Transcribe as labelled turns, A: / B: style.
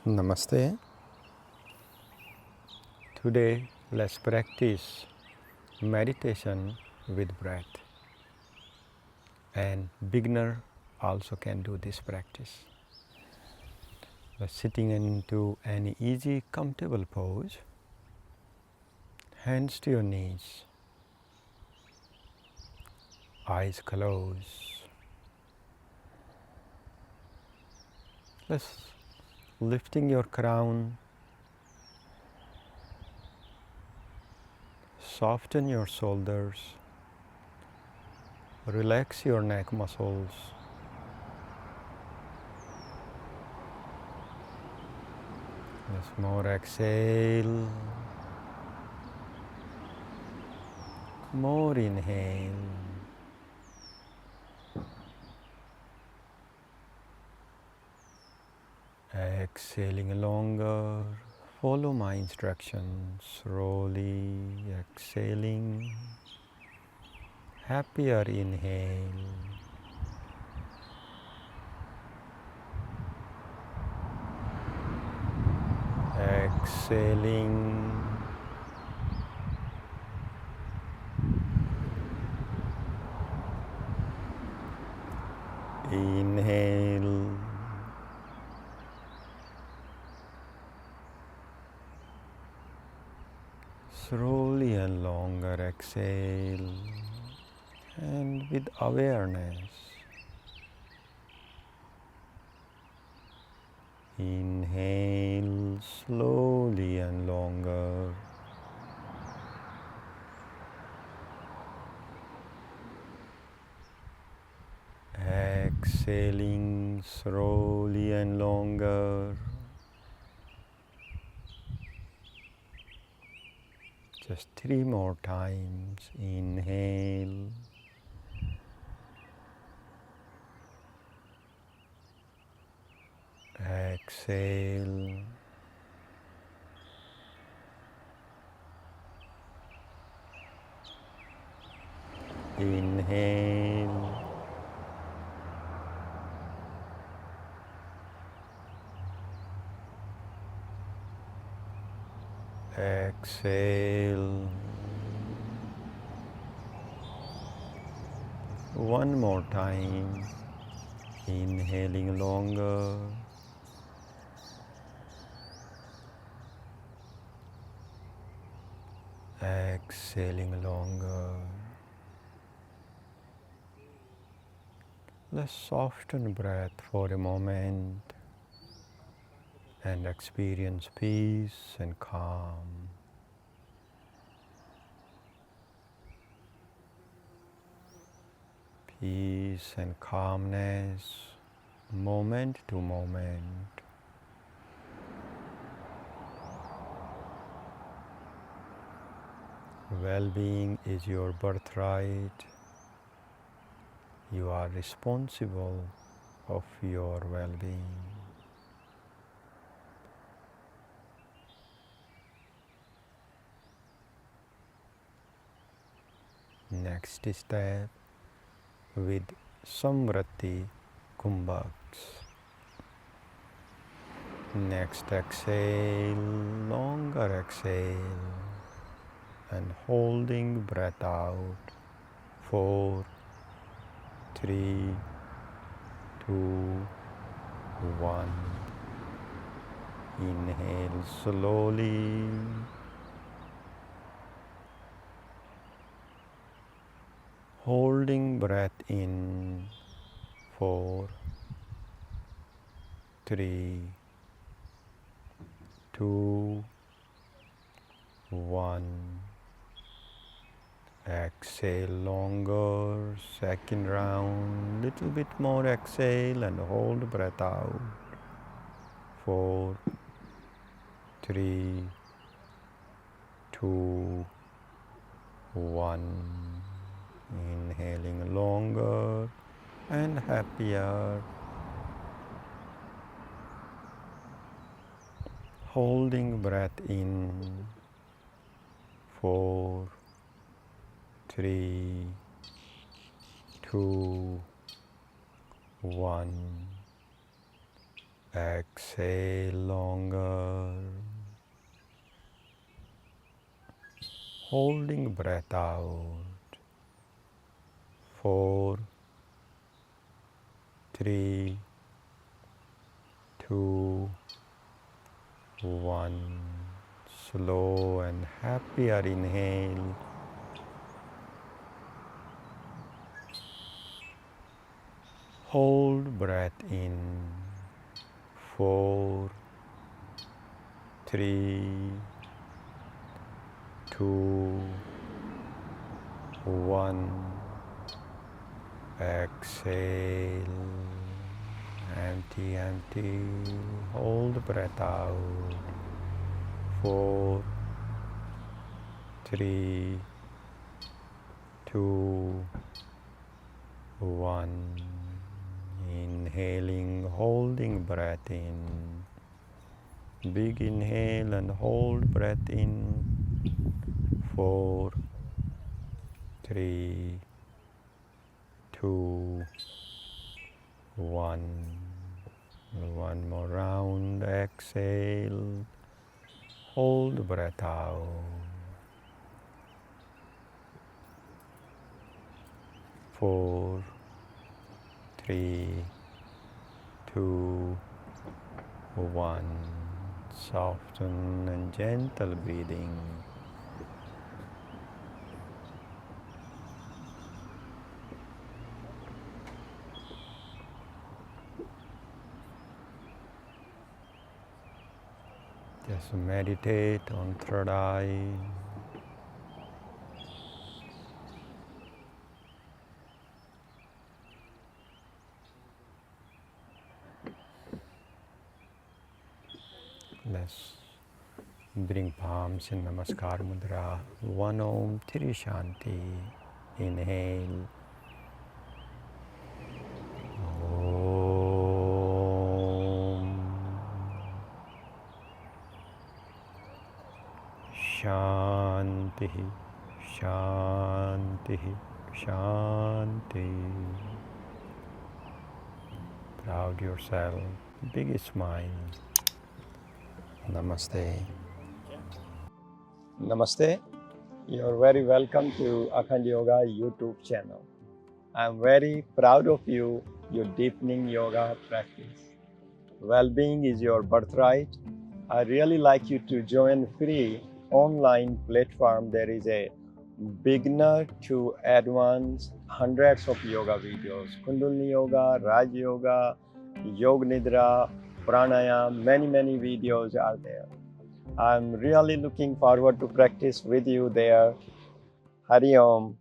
A: Namaste. Today let's practice meditation with breath. And beginner also can do this practice. Sitting into any easy, comfortable pose, hands to your knees, eyes closed. Let's lifting your crown, soften your shoulders, relax your neck muscles. Let's more exhale, more inhale. Exhaling longer, follow my instructions, slowly exhaling, happier inhale, exhaling, inhale, slowly and longer exhale, and with awareness, inhale slowly and longer, exhaling slowly and longer. Just 3 more times. Inhale, exhale, inhale, exhale. One more time. Inhaling longer, exhaling longer. Let's soften breath for a moment and experience peace and calm. Peace and calmness, moment to moment. Well-being is your birthright. You are responsible of your well-being. Next step with Samvrati Kumbhaks. Next exhale, longer exhale, and holding breath out. 4, 3, 2, 1. Inhale slowly. Holding breath in. 4, 3, 2, 1. Exhale longer, second round, little bit more exhale and hold breath out. 4, 3, 2, 1. Inhaling longer and happier. Holding breath in. 4, 3, 2, 1. Exhale longer. Holding breath out. 4, 3, 2, 1. Slow and happier inhale. Hold breath in. 4, 3, 2, 1. Exhale. Empty, empty. Hold breath out. 4, 3, 2, 1. Inhaling, holding breath in. Big inhale and hold breath in. 4, 3, 2, 1. One more round. Exhale. Hold breath out. 4, 3, 2, 1. Soften and gentle breathing. Just meditate on third eye. Let's bring palms in Namaskar Mudra. 1 Om, 3 Shanti. Inhale. Shanti, Shanti, Shanti. Proud yourself. Big smile. Namaste. Namaste. You're very welcome to Akhanda Yoga YouTube channel. I'm very proud of you, your deepening yoga practice. Well-being is your birthright. I really like you to join free online platform. There is a beginner to advanced hundreds of yoga videos. Kundalini Yoga, Raj Yoga, Yoga Nidra, Pranayam, many videos are there. I'm really looking forward to practice with you there. Hari Om.